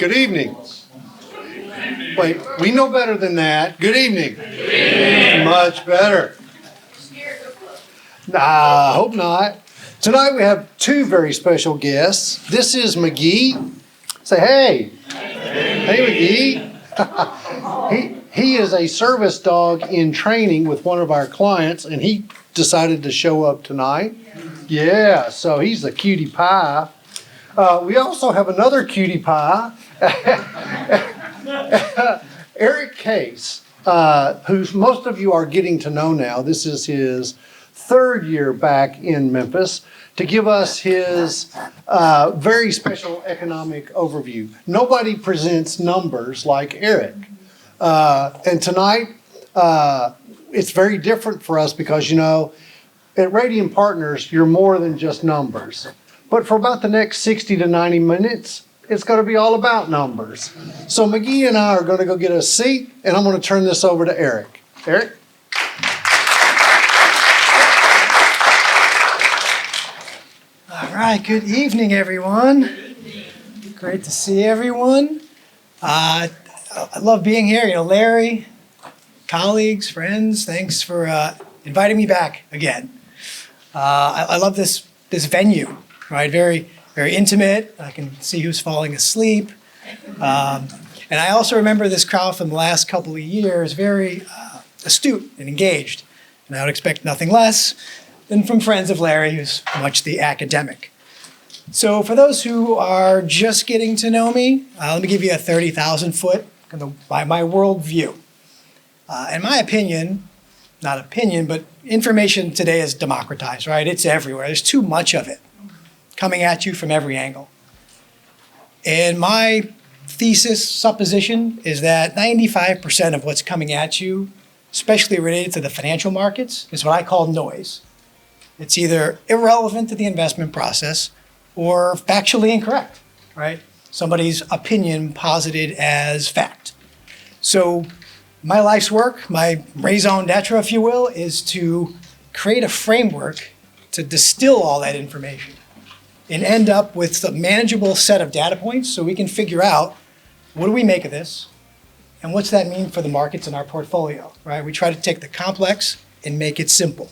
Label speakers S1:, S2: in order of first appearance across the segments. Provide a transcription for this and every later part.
S1: Good evening. Wait, we know better than that. Good evening. Good evening. Much better. Nah, hope not. Tonight we have two very special guests. This is McGee. Say hey. Hey, McGee. He is a service dog in training with one of our clients, and he decided to show up tonight. Yeah, so he's a cutie pie. We also have another cutie pie, Eric Caisse, who most of you are getting to know now. This is his third year back in Memphis to give us his very special economic overview. Nobody presents numbers like Eric. And tonight, it's very different for us because, you know, at Radian Partners, you're more than just numbers. But for about the next 60 to 90 minutes, it's going to be all about numbers. So McGee and I are going to go get a seat, and I'm going to turn this over to Eric. Eric?
S2: All right, good evening, everyone. Great to see everyone. I love being here. You know, Larry, colleagues, friends, thanks for inviting me back again. I love this venue, right? Very, very intimate. I can see who's falling asleep. And I also remember this crowd from the last couple of years, very astute and engaged. And I would expect nothing less than from friends of Larry, who's much the academic. So for those who are just getting to know me, let me give you a 30,000 foot by my worldview. In my opinion, not opinion, but information today is democratized, right? It's everywhere. There's too much of it coming at you from every angle. And my thesis, supposition, is that 95% of what's coming at you, especially related to the financial markets, is what I call noise. It's either irrelevant to the investment process or factually incorrect, right? Somebody's opinion posited as fact. So my life's work, my raison d'etre, if you will, is to create a framework to distill all that information and end up with a manageable set of data points so we can figure out what do we make of this and what's that mean for the markets in our portfolio, right? We try to take the complex and make it simple.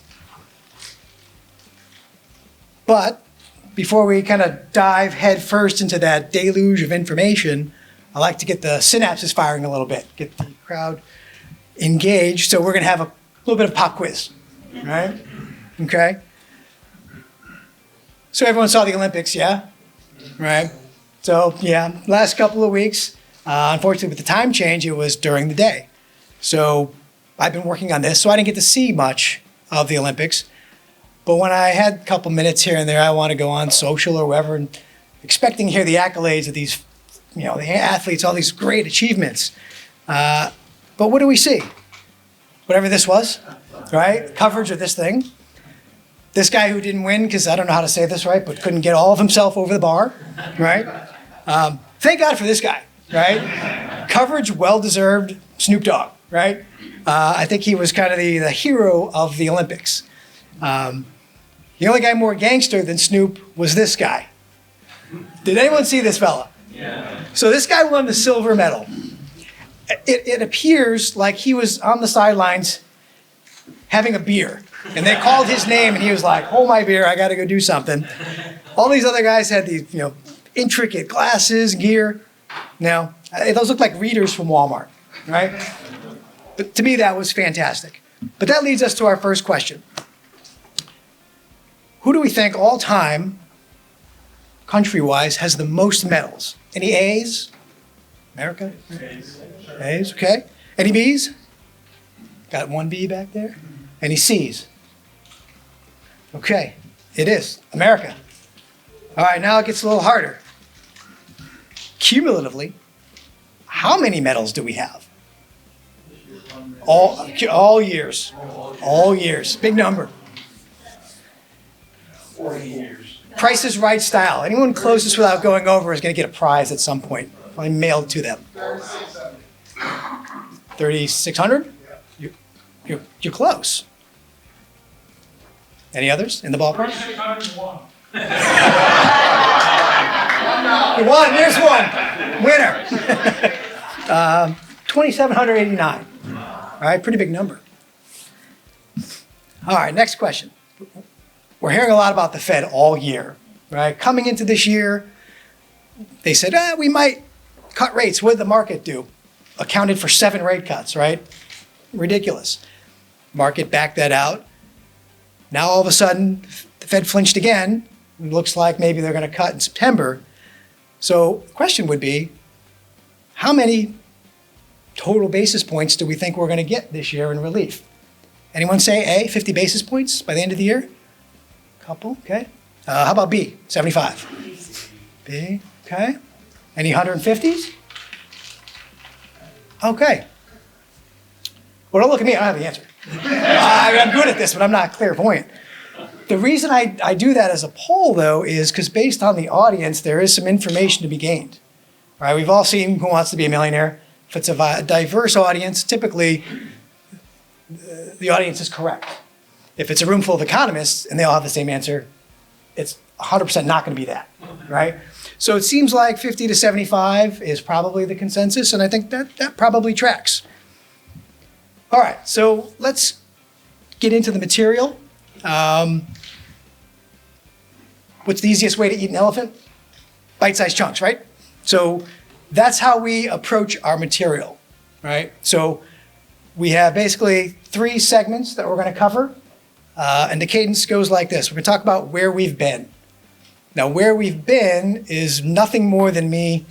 S2: But before we kind of dive headfirst into that deluge of information, I like to get the synapses firing a little bit, get the crowd engaged. So we're going to have a little bit of pop quiz, right? Okay. So everyone saw the Olympics, yeah? Right? So yeah, last couple of weeks, unfortunately with the time change, it was during the day. So I've been working on this, so I didn't get to see much of the Olympics. But when I had a couple minutes here and there, I want to go on social or wherever, and expecting to hear the accolades of these, you know, the athletes, all these great achievements. But what do we see? Whatever this was, right? Coverage of this thing. This guy who didn't win, because I don't know how to say this right, but couldn't get all of himself over the bar, right? Thank God for this guy, right? Coverage, well-deserved, Snoop Dogg, right? I think he was kind of the hero of the Olympics. The only guy more gangster than Snoop was this guy. Did anyone see this fella? Yeah. So this guy won the silver medal. It appears like he was on the sidelines having a beer. And they called his name and he was like, hold my beer, I gotta go do something. All these other guys had these, you know, intricate glasses, gear. Now, those look like readers from Walmart, right? But to me, that was fantastic. But that leads us to our first question. Who do we think all time, country-wise, has the most medals? Any A's? America? A's, okay. Any B's? Got one B back there? Any C's? Okay, it is America. All right, now it gets a little harder. Cumulatively, how many medals do we have? All years. All years. Big number. 40 years. Price is Right style. Anyone closest without going over is going to get a prize at some point. Probably mailed to them. 3,600? You're close. Any others in the ballpark?
S3: 601.
S2: You won. There's one. Winner. 2,789. All right, pretty big number. All right, next question. We're hearing a lot about the Fed all year, right? Coming into this year, they said, we might cut rates. What did the market do? Accounted for 7 rate cuts, right? Ridiculous. Market backed that out. Now all of a sudden, the Fed flinched again. It looks like maybe they're going to cut in September. So the question would be, how many total basis points do we think we're going to get this year in relief? Anyone say A, 50 basis points by the end of the year? Couple, okay. How about B, 75? B, okay. Any 150s? Okay. Well, don't look at me, I don't have the answer. I'm good at this, but I'm not clairvoyant. The reason I do that as a poll, though, is because based on the audience, there is some information to be gained. All right, we've all seen Who Wants to Be a Millionaire. If it's a diverse audience, typically the audience is correct. If it's a room full of economists and they all have the same answer, it's 100% not going to be that, right? So it seems like 50 to 75 is probably the consensus, and I think that probably tracks. All right, so let's get into the material. What's the easiest way to eat an elephant? Bite-sized chunks, right? So that's how we approach our material, right? So we have basically 3 segments that we're going to cover, and the cadence goes like this. We're going to talk about where we've been. Now, where we've been is nothing more than me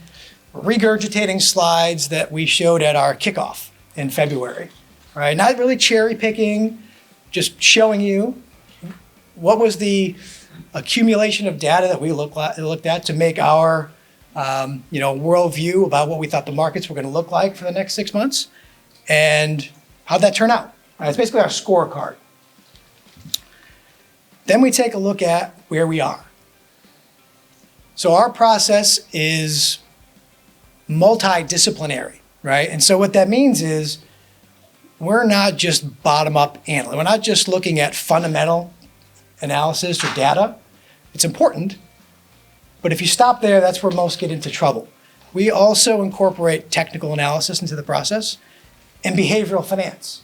S2: regurgitating slides that we showed at our kickoff in February, right? Not really cherry picking, just showing you what was the accumulation of data that we looked at to make our worldview about what we thought the markets were going to look like for the next 6 months, and how'd that turn out? It's basically our scorecard. Then we take a look at where we are. So our process is multidisciplinary, right? And so what that means is we're not just bottom-up analysis. We're not just looking at fundamental analysis or data. It's important, but if you stop there, that's where most get into trouble. We also incorporate technical analysis into the process and behavioral finance,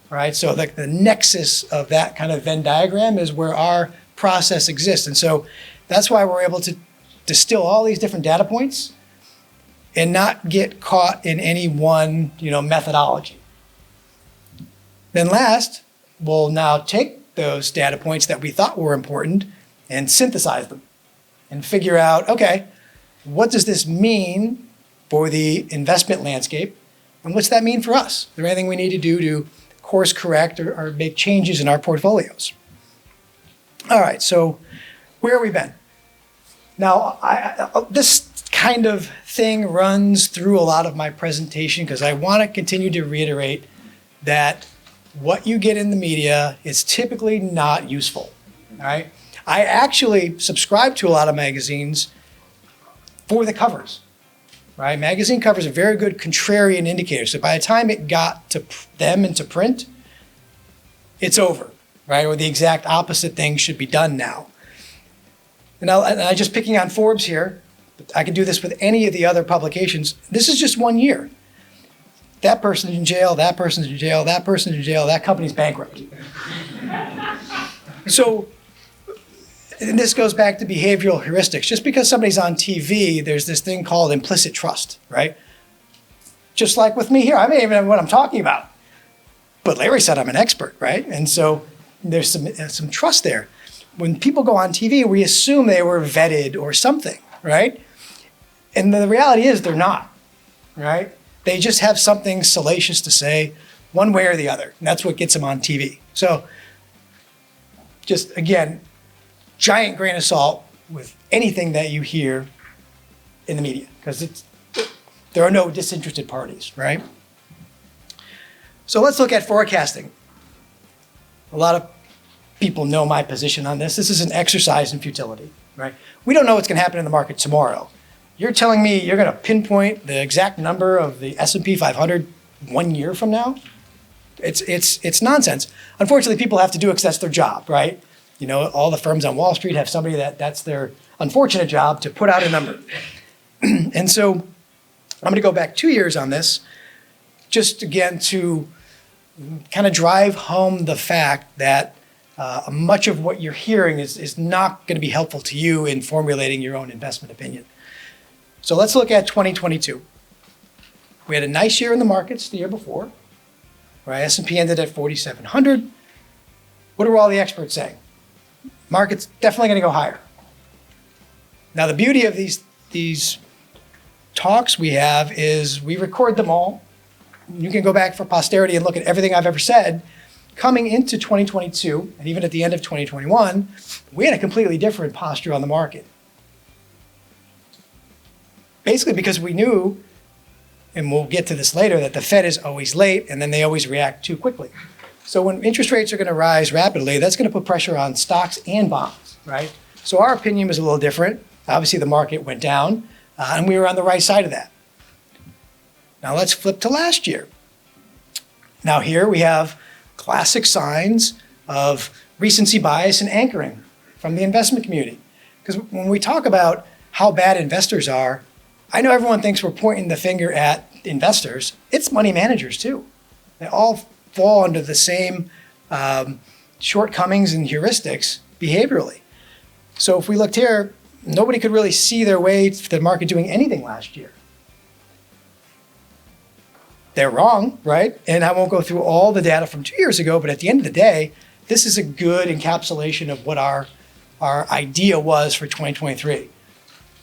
S2: right? So the nexus of that kind of Venn diagram is where our process exists. And so that's why we're able to distill all these different data points and not get caught in any one, methodology. Then last, we'll now take those data points that we thought were important and synthesize them and figure out, okay, what does this mean for the investment landscape? And what's that mean for us? Is there anything we need to do to course correct or make changes in our portfolios? All right, so where have we been? Now, this kind of thing runs through a lot of my presentation because I want to continue to reiterate that what you get in the media is typically not useful, all right? I actually subscribe to a lot of magazines for the covers, right? Magazine covers are very good contrarian indicators. So by the time it got to them and to print, it's over, right? Or the exact opposite thing should be done now. And I'm just picking on Forbes here, but I can do this with any of the other publications. This is just 1 year. That person's in jail, that person's in jail, that person's in jail, that company's bankrupt. So, and this goes back to behavioral heuristics. Just because somebody's on TV, there's this thing called implicit trust, right? Just like with me here, I may even know what I'm talking about. But Larry said I'm an expert, right? And so there's some trust there. When people go on TV, we assume they were vetted or something, right? And the reality is they're not, right? They just have something salacious to say one way or the other. And that's what gets them on TV. So just, again, giant grain of salt with anything that you hear in the media because there are no disinterested parties, right? So let's look at forecasting. A lot of people know my position on this. This is an exercise in futility, right? We don't know what's going to happen in the market tomorrow. You're telling me you're going to pinpoint the exact number of the S&P 500 1 year from now? It's nonsense. Unfortunately, people have to do it because that's their job, right? All the firms on Wall Street have somebody that's their unfortunate job to put out a number. And so I'm going to go back 2 years on this, just again to kind of drive home the fact that much of what you're hearing is not going to be helpful to you in formulating your own investment opinion. So let's look at 2022. We had a nice year in the markets the year before, right? S&P ended at 4,700. What are all the experts saying? Market's definitely going to go higher. Now, the beauty of these talks we have is we record them all. You can go back for posterity and look at everything I've ever said. Coming into 2022, and even at the end of 2021, we had a completely different posture on the market. Basically because we knew, and we'll get to this later, that the Fed is always late and then they always react too quickly. So when interest rates are going to rise rapidly, that's going to put pressure on stocks and bonds, right? So our opinion was a little different. Obviously the market went down and we were on the right side of that. Now let's flip to last year. Now here we have classic signs of recency bias and anchoring from the investment community. Because when we talk about how bad investors are, I know everyone thinks we're pointing the finger at investors. It's money managers too. They all fall under the same shortcomings and heuristics behaviorally. So if we looked here, nobody could really see their way to the market doing anything last year. They're wrong, right? And I won't go through all the data from 2 years ago, but at the end of the day, this is a good encapsulation of what our idea was for 2023.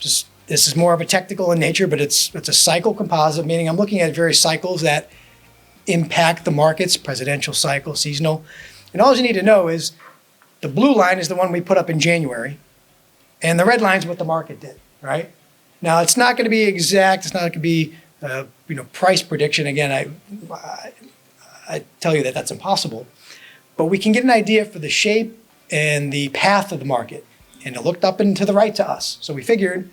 S2: This is more of a technical in nature, but it's a cycle composite, meaning I'm looking at various cycles that impact the markets, presidential cycle, seasonal. And all you need to know is the blue line is the one we put up in January, and the red line is what the market did, right? Now, it's not going to be exact. It's not going to be price prediction. Again, I tell you that that's impossible. But we can get an idea for the shape and the path of the market. And it looked up and to the right to us. So we figured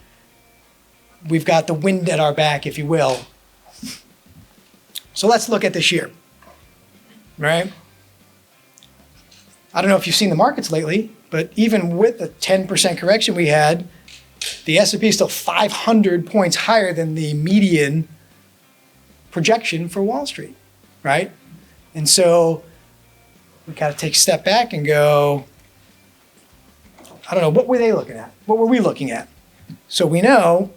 S2: we've got the wind at our back, if you will. So let's look at this year, right? I don't know if you've seen the markets lately, but even with the 10% correction we had, the S&P is still 500 points higher than the median projection for Wall Street, right? And so we got to take a step back and go, I don't know, what were they looking at? What were we looking at? So we know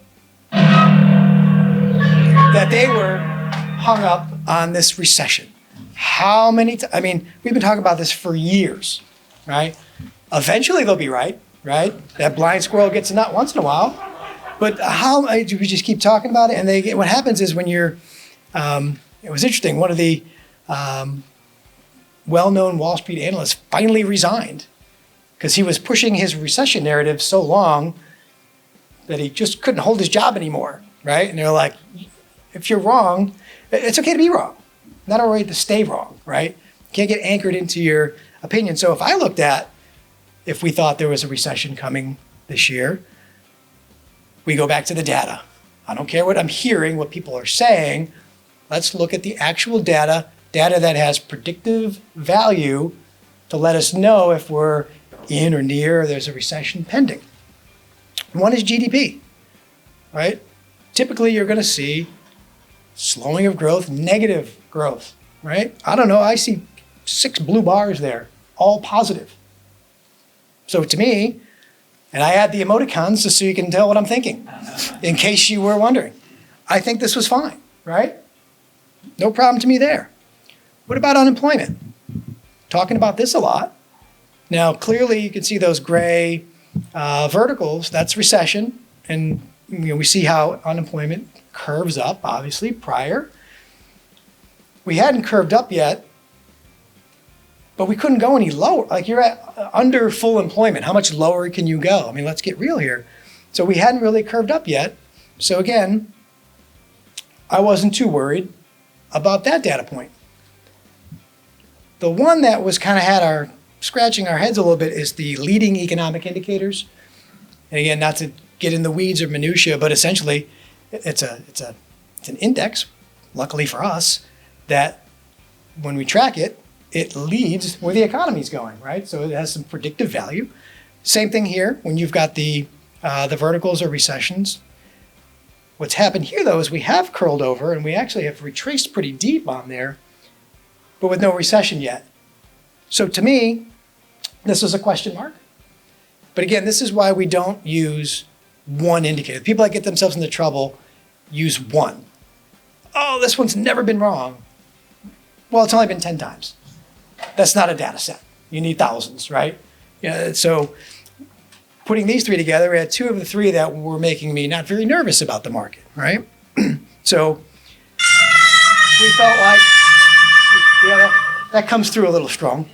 S2: that they were hung up on this recession. How many times? I mean, we've been talking about this for years, right? Eventually they'll be right? That blind squirrel gets a nut once in a while. But how do we just keep talking about it? And what happens is when you're, it was interesting, one of the well-known Wall Street analysts finally resigned because he was pushing his recession narrative so long that he just couldn't hold his job anymore, right? And they're like, if you're wrong, it's okay to be wrong. Not all right to stay wrong, right? You can't get anchored into your opinion. So if I looked at, if we thought there was a recession coming this year, we go back to the data. I don't care what I'm hearing, what people are saying. Let's look at the actual data that has predictive value to let us know if we're in or near or there's a recession pending. One is GDP, right? Typically, you're going to see slowing of growth, negative growth, right? I don't know. I see 6 blue bars there, all positive. So to me, and I add the emoticons just so you can tell what I'm thinking, in case you were wondering. I think this was fine, right? No problem to me there. What about unemployment? Talking about this a lot. Now, clearly you can see those gray verticals, that's recession. And we see how unemployment curves up, obviously, prior. We hadn't curved up yet, but we couldn't go any lower. Like you're at under full employment. How much lower can you go? I mean, let's get real here. So we hadn't really curved up yet. So again, I wasn't too worried about that data point. The one that was kind of had our scratching our heads a little bit is the leading economic indicators. And again, not to get in the weeds or minutia, but essentially it's an index, luckily for us, that when we track it, it leads where the economy is going, right? So it has some predictive value. Same thing here when you've got the The verticals are recessions. What's happened here, though, is we have curled over, and we actually have retraced pretty deep on there, but with no recession yet. So to me, this is a question mark. But again, this is why we don't use one indicator. People that get themselves into trouble use one. Oh, this one's never been wrong. Well, it's only been 10 times. That's not a data set. You need thousands, right? Yeah, so putting these three together, we had two of the three that were making me not very nervous about the market, right? So we felt like, yeah, that comes through a little strong.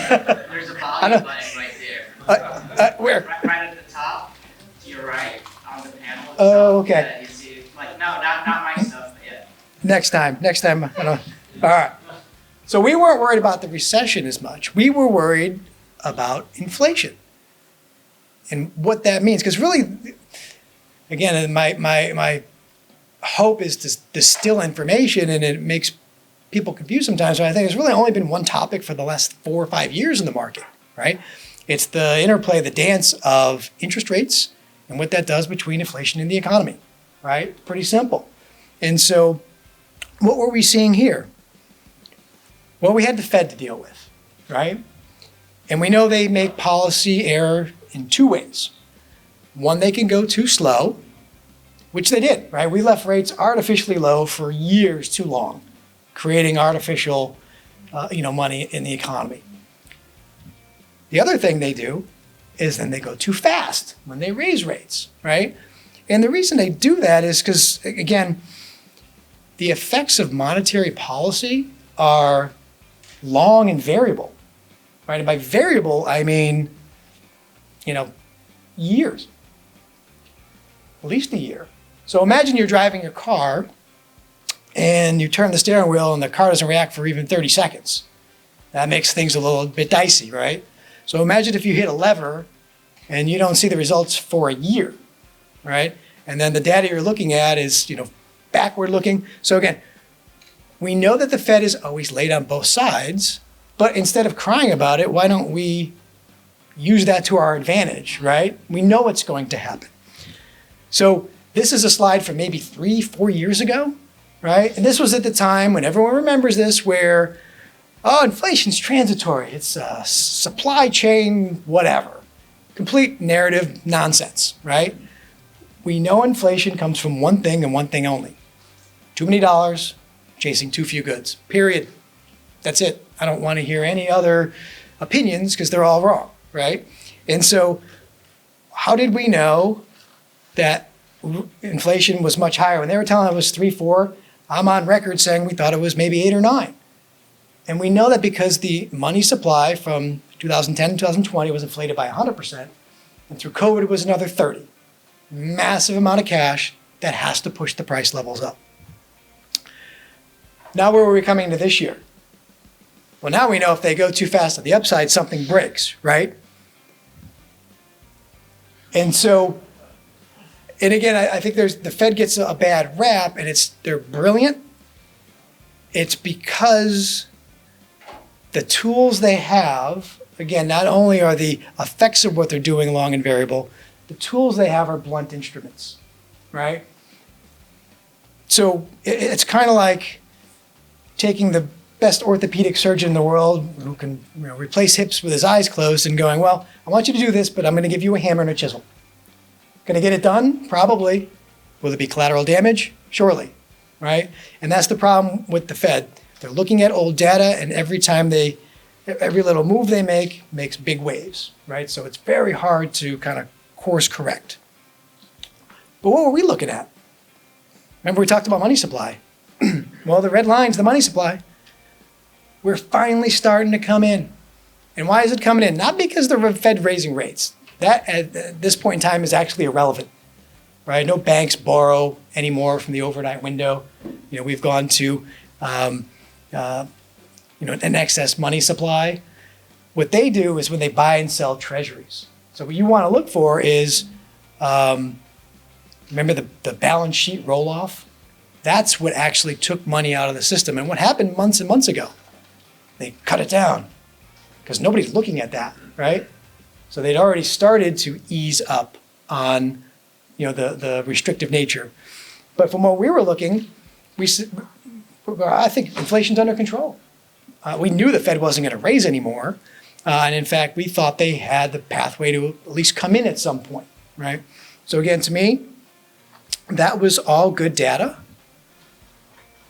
S3: There's a volume button right there.
S2: Where?
S3: Right at the top, to your right, on the panel.
S2: Oh, okay.
S3: Yeah, you see, like, no, not my stuff, but yeah.
S2: Next time. I don't. All right. So we weren't worried about the recession as much. We were worried about inflation and what that means. Because really, again, my hope is to distill information, and it makes people confused sometimes. So I think there's really only been one topic for the last 4 or 5 years in the market, right? It's the interplay, the dance of interest rates and what that does between inflation and the economy, right? Pretty simple. And so what were we seeing here? Well, we had the Fed to deal with, right? And we know they make policy error in two ways. One, they can go too slow, which they did, right? We left rates artificially low for years too long, creating artificial, money in the economy. The other thing they do is then they go too fast when they raise rates, right? And the reason they do that is because, again, the effects of monetary policy are long and variable, right? And by variable, I mean, years, at least a year. So imagine you're driving your car and you turn the steering wheel and the car doesn't react for even 30 seconds. That makes things a little bit dicey, right? So imagine if you hit a lever and you don't see the results for a year, right? And then the data you're looking at is, backward looking. So again, we know that the Fed is always late on both sides, but instead of crying about it, why don't we use that to our advantage, right? We know what's going to happen. So this is a slide from maybe 3-4 years ago, right? And this was at the time when everyone remembers this, where, inflation's transitory. It's a supply chain, whatever. Complete narrative nonsense, right? We know inflation comes from one thing and one thing only. Too many dollars chasing too few goods, period. That's it. I don't want to hear any other opinions because they're all wrong, right? And so how did we know that inflation was much higher? When they were telling us it was 3, 4, I'm on record saying we thought it was maybe 8 or 9. And we know that because the money supply from 2010 to 2020 was inflated by 100%, and through COVID it was another 30. Massive amount of cash that has to push the price levels up. Now where are we coming into this year? Well, now we know if they go too fast on the upside, something breaks, right? And so, and again, I think the Fed gets a bad rap, and they're brilliant. It's because the tools they have, again, not only are the effects of what they're doing long and variable, the tools they have are blunt instruments, right? So it's kind of like taking the best orthopedic surgeon in the world who can replace hips with his eyes closed and going, well, I want you to do this, but I'm going to give you a hammer and a chisel. Going to get it done? Probably. Will it be collateral damage? Surely, right? And that's the problem with the Fed. They're looking at old data, and every little move they make makes big waves, right? So it's very hard to kind of course correct. But what were we looking at? Remember we talked about money supply. Well, the red line's the money supply. We're finally starting to come in. And why is it coming in? Not because the Fed raising rates. That at this point in time is actually irrelevant, right? No banks borrow anymore from the overnight window. We've gone to an excess money supply. What they do is when they buy and sell treasuries. So what you want to look for is, remember the balance sheet roll-off? That's what actually took money out of the system. And what happened months and months ago? They cut it down because nobody's looking at that, right? So they'd already started to ease up on, the restrictive nature. But from what we were looking, I think inflation's under control. We knew the Fed wasn't going to raise anymore. And in fact, we thought they had the pathway to at least come in at some point, right? So again, to me, that was all good data.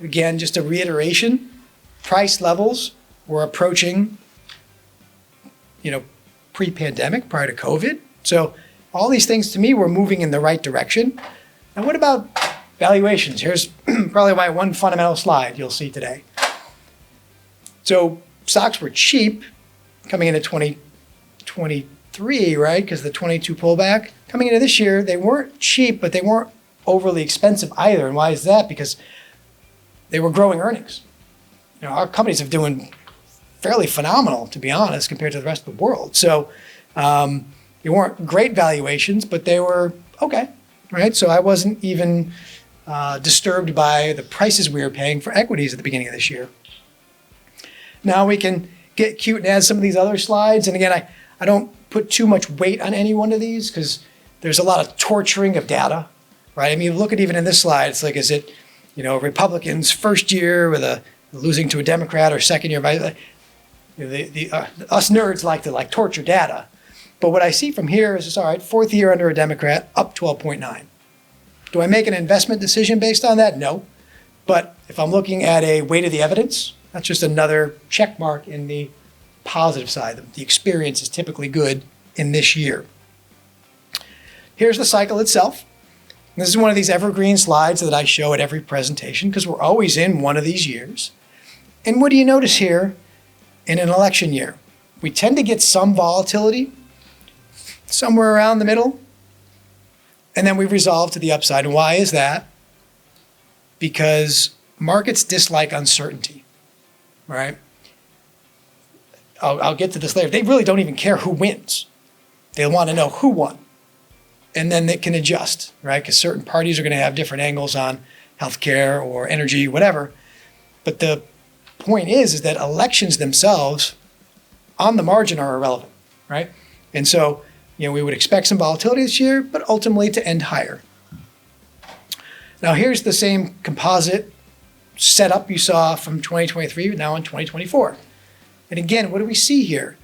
S2: Again, just a reiteration, price levels were approaching, pre-pandemic, prior to COVID. So all these things to me were moving in the right direction. And what about valuations? Here's probably my one fundamental slide you'll see today. So stocks were cheap coming into 2023, right? Because the 22 pullback. Coming into this year, they weren't cheap, but they weren't overly expensive either. And why is that? Because they were growing earnings. Our companies are doing fairly phenomenal, to be honest, compared to the rest of the world. So they weren't great valuations, but they were okay, right? So I wasn't even disturbed by the prices we were paying for equities at the beginning of this year. Now we can get cute and add some of these other slides. And again, I don't put too much weight on any one of these because there's a lot of torturing of data, right? I mean, look at even in this slide, it's like, is it, Republicans first year with losing to a Democrat or second year? Us nerds like to torture data. But what I see from here is, all right, fourth year under a Democrat, up 12.9. Do I make an investment decision based on that? No. But if I'm looking at a weight of the evidence, that's just another check mark in the positive side. The experience is typically good in this year. Here's the cycle itself. This is one of these evergreen slides that I show at every presentation because we're always in one of these years. And what do you notice here in an election year? We tend to get some volatility somewhere around the middle, and then we resolve to the upside. And why is that? Because markets dislike uncertainty, right? I'll get to this later. They really don't even care who wins. They want to know who won. And then they can adjust, right? Because certain parties are going to have different angles on healthcare or energy, whatever. But the point is that elections themselves, on the margin, are irrelevant, right? And so, we would expect some volatility this year, but ultimately to end higher. Now, here's the same composite setup you saw from 2023, now in 2024. And again, what do we see here?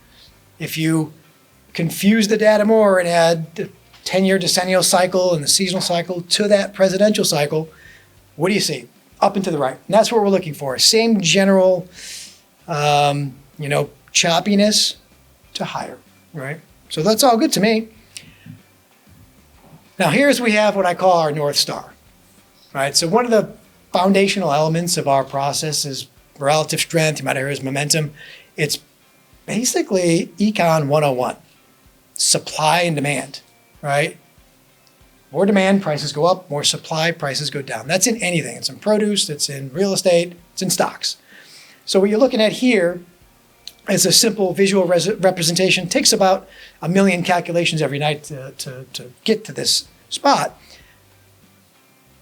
S2: If you confuse the data more and add the 10-year decennial cycle and the seasonal cycle to that presidential cycle, what do you see? Up and to the right. And that's what we're looking for. Same general, choppiness to higher, right? So that's all good to me. Now we have what I call our North Star, right? So one of the foundational elements of our process is relative strength. You might hear is momentum. It's basically Econ 101, supply and demand, right? More demand, prices go up. More supply, prices go down. That's in anything. It's in produce, it's in real estate, it's in stocks. So what you're looking at here is a simple visual representation. It takes about 1 million calculations every night to get to this spot.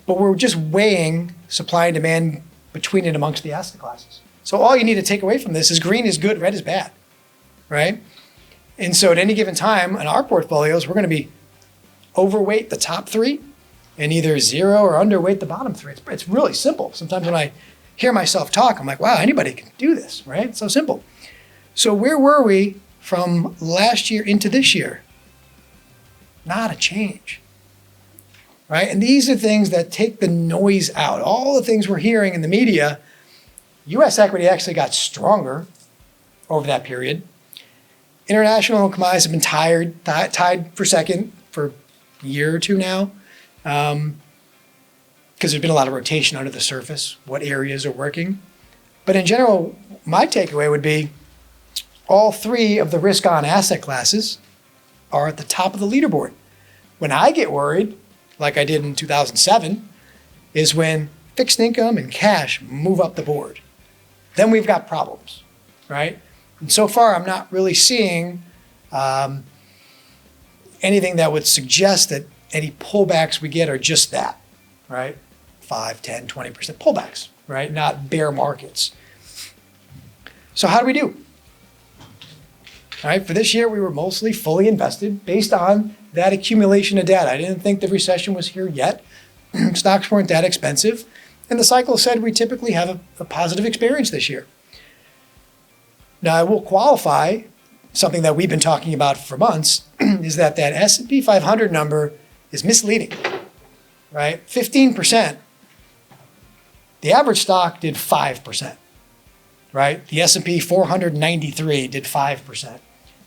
S2: But we're just weighing supply and demand between and amongst the asset classes. So all you need to take away from this is green is good, red is bad, right? And so at any given time in our portfolios, we're going to be overweight the top three and either zero or underweight the bottom three. It's really simple. Sometimes when I hear myself talk, I'm like, wow, anybody can do this, right? It's so simple. So where were we from last year into this year? Not a change, right? And these are things that take the noise out. All the things we're hearing in the media, U.S. equity actually got stronger over that period. International commodities have been tied for second for a year or two now, because there's been a lot of rotation under the surface, what areas are working. But in general, my takeaway would be all three of the risk-on asset classes are at the top of the leaderboard. When I get worried, like I did in 2007, is when fixed income and cash move up the board. Then we've got problems, right? And so far, I'm not really seeing anything that would suggest that any pullbacks we get are just that, right? 5, 10, 20% pullbacks, right? Not bear markets. So how do we do? All right, for this year, we were mostly fully invested based on that accumulation of data. I didn't think the recession was here yet. Stocks weren't that expensive. And the cycle said we typically have a positive experience this year. Now, I will qualify something that we've been talking about for months, is that S&P 500 number is misleading, right? 15%. The average stock did 5%, right? The S&P 493 did 5%.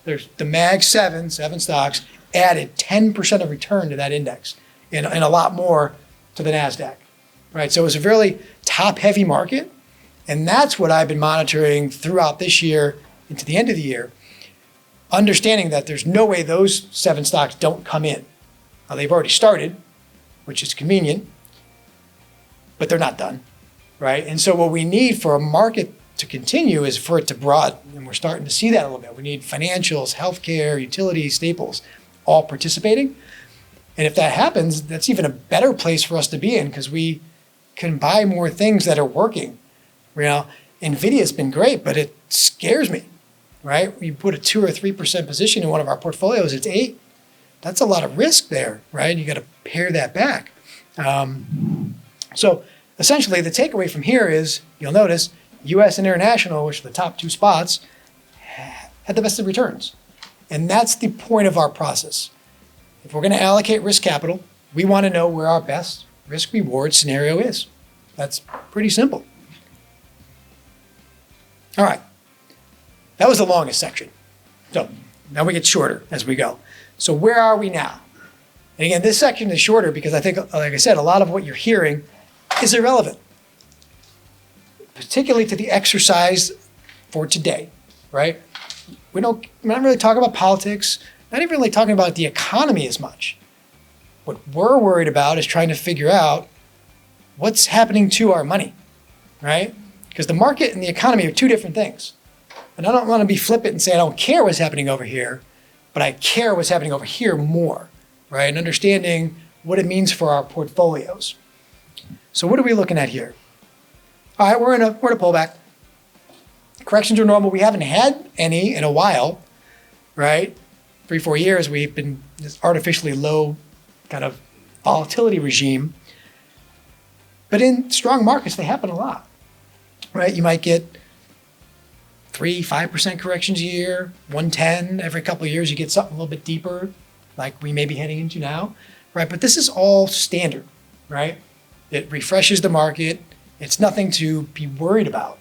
S2: There's the MAG 7 stocks, added 10% of return to that index and a lot more to the NASDAQ, right? So it was a really top-heavy market, and that's what I've been monitoring throughout this year into the end of the year, understanding that there's no way those 7 stocks don't come in. Now, they've already started, which is convenient, but they're not done, right? And so what we need for a market to continue is for it to broaden, and we're starting to see that a little bit. We need financials, healthcare, utilities, staples, all participating. And if that happens, that's even a better place for us to be in because we can buy more things that are working. You know, NVIDIA's been great, but it scares me, right? You put a 2 or 3% position in one of our portfolios, it's 8. That's a lot of risk there, right? You got to pare that back. So essentially, the takeaway from here is, you'll notice, U.S. and international, which are the top 2 spots, had the best of returns. And that's the point of our process. If we're going to allocate risk capital, we want to know where our best risk-reward scenario is. That's pretty simple. All right. That was the longest section. So now we get shorter as we go. So where are we now? And again, this section is shorter because I think, like I said, a lot of what you're hearing is irrelevant, particularly to the exercise for today, right? We're not really talking about politics, not even really talking about the economy as much. What we're worried about is trying to figure out what's happening to our money, right? Because the market and the economy are 2 different things. And I don't want to be flippant and say I don't care what's happening over here, but I care what's happening over here more, right? And understanding what it means for our portfolios. So what are we looking at here? All right, we're in a pullback. Corrections are normal. We haven't had any in a while, right? 3-4 years, we've been this artificially low kind of volatility regime. But in strong markets, they happen a lot, right? You might get 3-5% corrections a year, 110 every couple of years. You get something a little bit deeper, like we may be heading into now, right? But this is all standard, right? It refreshes the market. It's nothing to be worried about.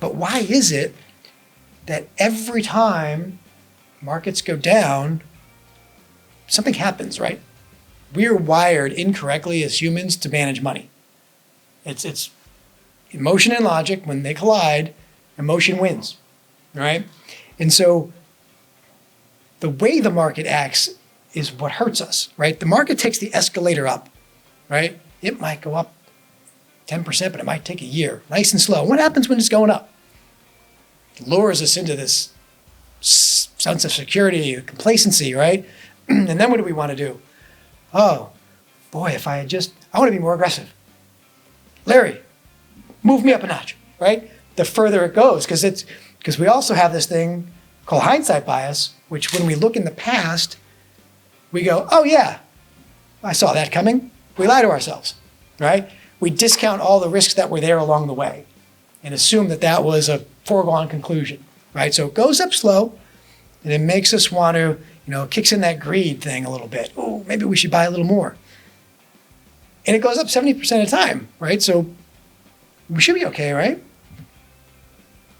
S2: But why is it that every time markets go down, something happens, right? We're wired incorrectly as humans to manage money. It's emotion and logic. When they collide, emotion wins, right? And so the way the market acts is what hurts us, right? The market takes the escalator up, right? It might go up 10%, but it might take a year, nice and slow. What happens when it's going up? It lures us into this sense of security, complacency, right? And then what do we want to do? Oh, boy, I want to be more aggressive. Larry, move me up a notch, right? The further it goes, because we also have this thing called hindsight bias, which when we look in the past, we go, oh yeah, I saw that coming. We lie to ourselves, right? We discount all the risks that were there along the way and assume that that was a foregone conclusion, right? So it goes up slow, and it makes us want to, kicks in that greed thing a little bit. Oh, maybe we should buy a little more. And it goes up 70% of the time, right? So we should be okay, right?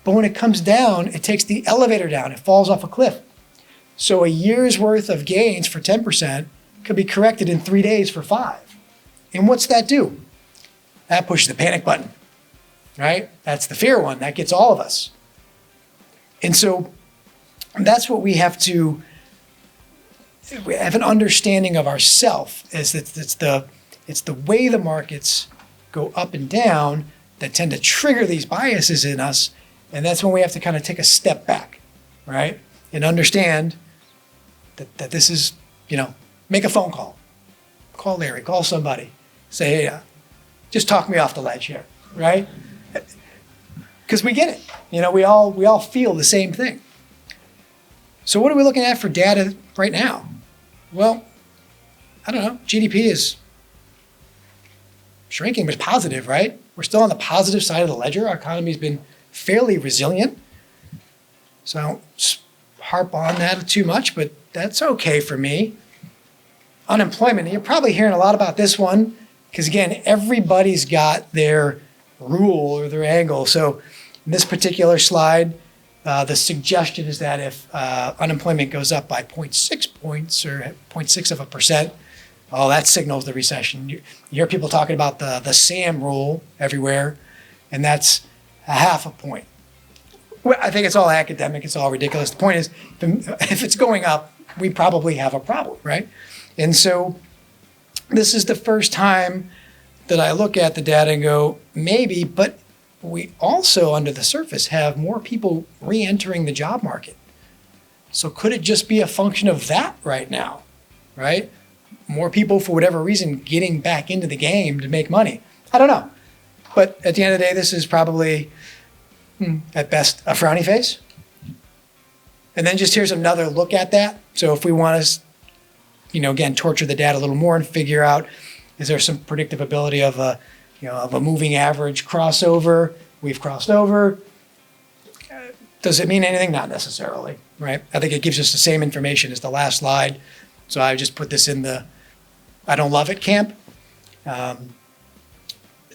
S2: But when it comes down, it takes the elevator down. It falls off a cliff. So a year's worth of gains for 10% could be corrected in 3 days for 5. And what's that do? That pushes the panic button, right? That's the fear one. That gets all of us. And so that's what we have an understanding of ourself, is that it's the way the markets go up and down that tend to trigger these biases in us. And that's when we have to kind of take a step back, right? And understand that this is, make a phone call. Call Larry, call somebody. Say, hey, just talk me off the ledge here, right? Because we get it. We all feel the same thing. So what are we looking at for data right now? Well, I don't know. GDP is shrinking, but positive, right? We're still on the positive side of the ledger. Our economy's been fairly resilient. So I don't harp on that too much, but that's okay for me. Unemployment, you're probably hearing a lot about this one because, again, everybody's got their rule or their angle. So in this particular slide, the suggestion is that if unemployment goes up by 0.6 points or 0.6%, oh, that signals the recession. You hear people talking about the SAM rule everywhere, and that's a half a point. Well, I think it's all academic. It's all ridiculous. The point is, if it's going up, we probably have a problem, right? And so this is the first time that I look at the data and go, maybe, but we also, under the surface, have more people re-entering the job market. So could it just be a function of that right now, right? More people, for whatever reason, getting back into the game to make money. I don't know. But at the end of the day, this is probably, at best, a frowny face. And then just here's another look at that. So if we want to, again, torture the data a little more and figure out, is there some predictive ability of a moving average crossover? We've crossed over. Does it mean anything? Not necessarily, right? I think it gives us the same information as the last slide. So I just put this in the I don't love it camp. The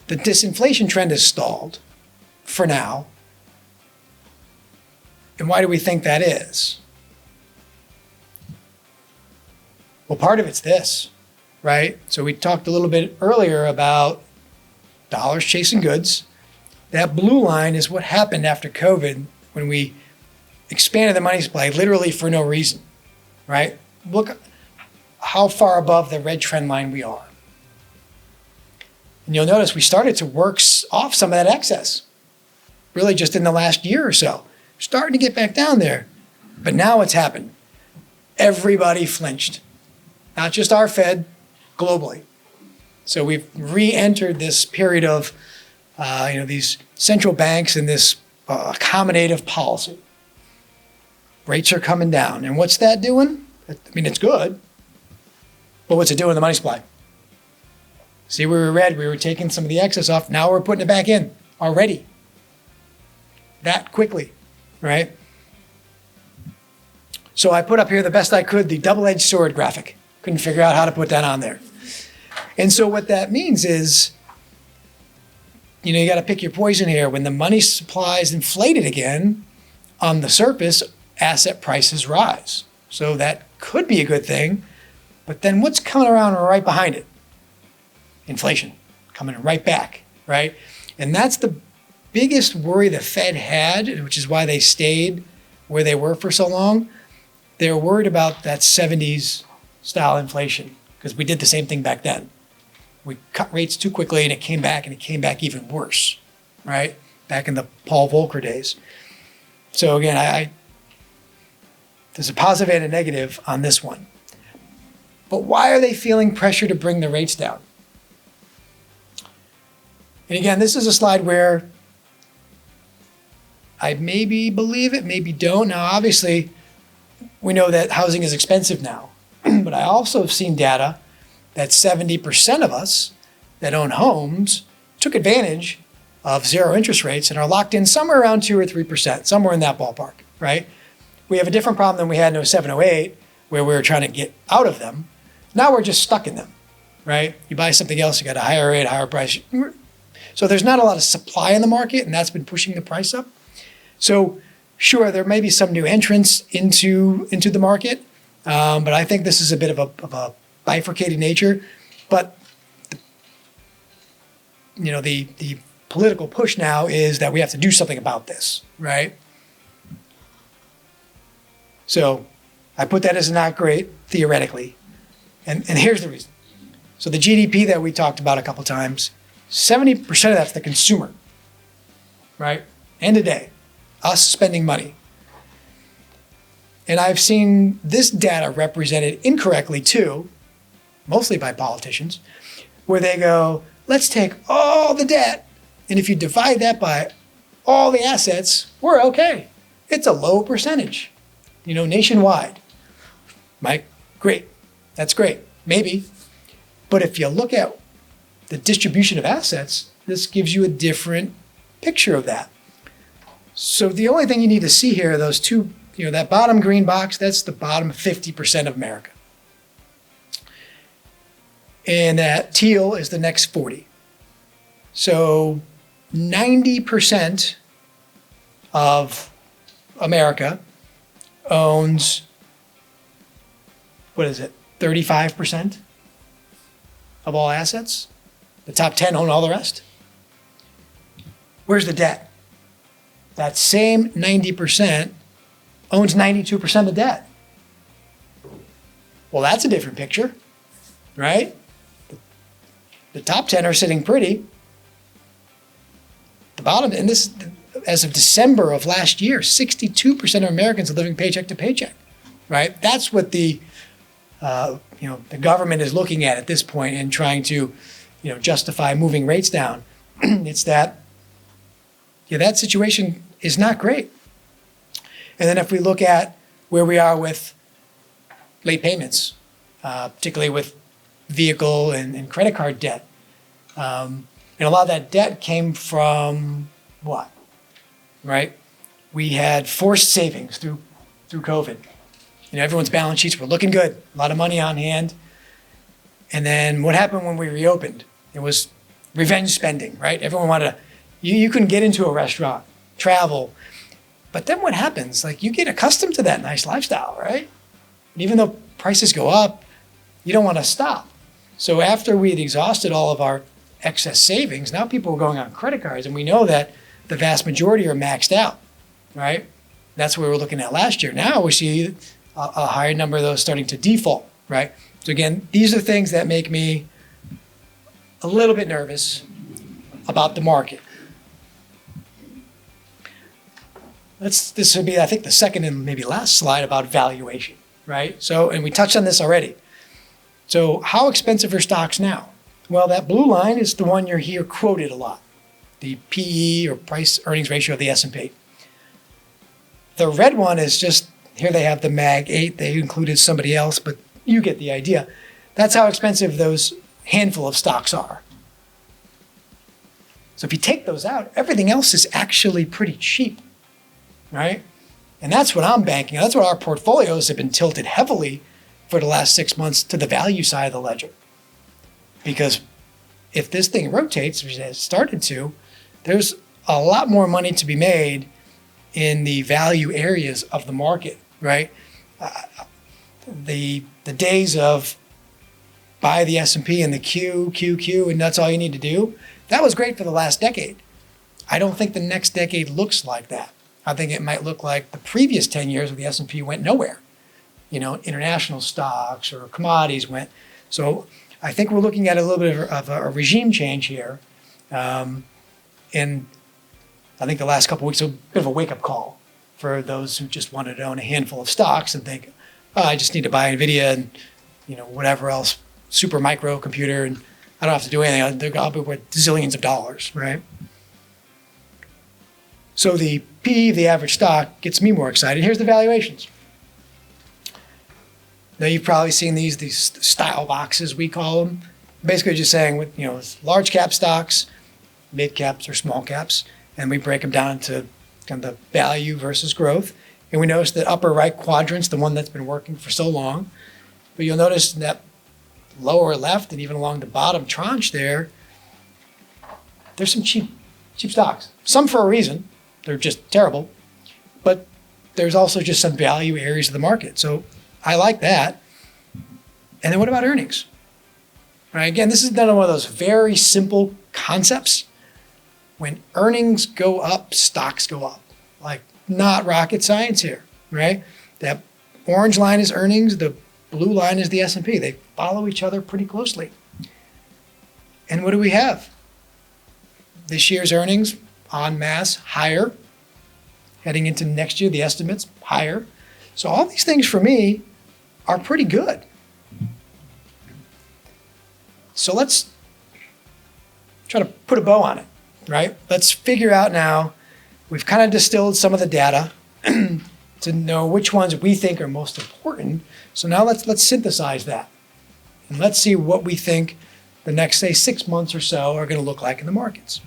S2: disinflation trend is stalled for now. And why do we think that is? Well, part of it's this, right? So we talked a little bit earlier about dollars chasing goods. That blue line is what happened after COVID when we expanded the money supply literally for no reason, right? Look how far above the red trend line we are. And you'll notice we started to work off some of that excess, really just in the last year or so. Starting to get back down there. But now what's happened? Everybody flinched. Not just our Fed, globally. So we've re-entered this period of these central banks and this accommodative policy. Rates are coming down. And what's that doing? I mean, it's good. But what's it doing in the money supply? See, we were taking some of the excess off. Now we're putting it back in already. That quickly, right? So I put up here the best I could, the double-edged sword graphic. Couldn't figure out how to put that on there. And so what that means is, you got to pick your poison here. When the money supply is inflated again, on the surface, asset prices rise. So that could be a good thing. But then what's coming around right behind it? Inflation, coming right back, right? And that's the biggest worry the Fed had, which is why they stayed where they were for so long. They're worried about that 70s style inflation because we did the same thing back then. We cut rates too quickly and it came back even worse, right? Back in the Paul Volcker days. So again, there's a positive and a negative on this one. But why are they feeling pressure to bring the rates down? And again, this is a slide where I maybe believe it, maybe don't. Now, obviously, we know that housing is expensive now. But I also have seen data that 70% of us that own homes took advantage of zero interest rates and are locked in somewhere around 2 or 3%, somewhere in that ballpark, right? We have a different problem than we had in 07, 08, where we were trying to get out of them. Now we're just stuck in them, right? You buy something else, you got a higher rate, higher price. So there's not a lot of supply in the market, and that's been pushing the price up. So sure, there may be some new entrants into the market, but I think this is a bit of a bifurcated nature. But the political push now is that we have to do something about this, right? So I put that as not great theoretically, and here's the reason. So the GDP that we talked about a couple times, 70% of that's the consumer, right? End of day, us spending money. And I've seen this data represented incorrectly too, mostly by politicians, where they go, let's take all the debt, and if you divide that by all the assets, we're okay. It's a low percentage, nationwide. Mike, great. That's great, maybe. But if you look at the distribution of assets, this gives you a different picture of that. So the only thing you need to see here are those two, that bottom green box, that's the bottom 50% of America. And that teal is the next 40. So 90% of America owns, 35% of all assets? The top 10 own all the rest? Where's the debt? That same 90% owns 92% of debt. Well, that's a different picture, right? The top 10 are sitting pretty. The bottom, and this, as of December of last year, 62% of Americans are living paycheck to paycheck, right? That's what the government is looking at this point and trying to, justify moving rates down. It's that, that situation is not great. And then if we look at where we are with late payments, particularly with vehicle and credit card debt, and a lot of that debt came from what, right? We had forced savings through COVID. Everyone's balance sheets were looking good, a lot of money on hand. And then what happened when we reopened? It was revenge spending, right? Everyone wanted to, you couldn't get into a restaurant, travel. But then what happens? You get accustomed to that nice lifestyle, right? And even though prices go up, you don't want to stop. So after we had exhausted all of our excess savings, now people are going on credit cards, and we know that the vast majority are maxed out, right? That's what we were looking at last year. Now we see a higher number of those starting to default, right? So again, these are things that make me a little bit nervous about the market. This would be, I think, the second and maybe last slide about valuation, right? So, and we touched on this already. So how expensive are stocks now? Well, that blue line is the one you're here quoted a lot, the PE or price earnings ratio of the S&P. The red one is just, here they have the MAG 8, they included somebody else, but you get the idea. That's how expensive those handful of stocks are. So if you take those out, everything else is actually pretty cheap, right? And that's what I'm banking on. That's what our portfolios have been tilted heavily for the last 6 months to the value side of the ledger. Because if this thing rotates, which it has started to, there's a lot more money to be made in the value areas of the market, right? The days of buy the S&P and the Q, and that's all you need to do, that was great for the last decade. I don't think the next decade looks like that. I think it might look like the previous 10 years where the S&P went nowhere. International stocks or commodities went. So I think we're looking at a little bit of a regime change here. And I think the last couple of weeks, a bit of a wake-up call for those who just wanted to own a handful of stocks and think, oh, I just need to buy NVIDIA and whatever else, super micro computer, and I don't have to do anything. I'll be worth zillions of dollars, right? So the PE, the average stock, gets me more excited. Here's the valuations. Now you've probably seen these style boxes, we call them. Basically just saying, with large cap stocks, mid caps or small caps, and we break them down into kind of the value versus growth. And we notice the upper right quadrant's the one that's been working for so long. But you'll notice that lower left and even along the bottom tranche there's some cheap stocks. Some for a reason. They're just terrible. But there's also just some value areas of the market. So I like that. And then what about earnings? Right, again, this is another one of those very simple concepts. When earnings go up, stocks go up. Not rocket science here, right? That orange line is earnings, the blue line is the S&P. They follow each other pretty closely. And what do we have? This year's earnings, en masse, higher. Heading into next year, the estimates, higher. So all these things for me are pretty good. So let's try to put a bow on it, right? Let's figure out now, we've kind of distilled some of the data to know which ones we think are most important. So now let's synthesize that. And let's see what we think the next, say, 6 months or so are going to look like in the markets.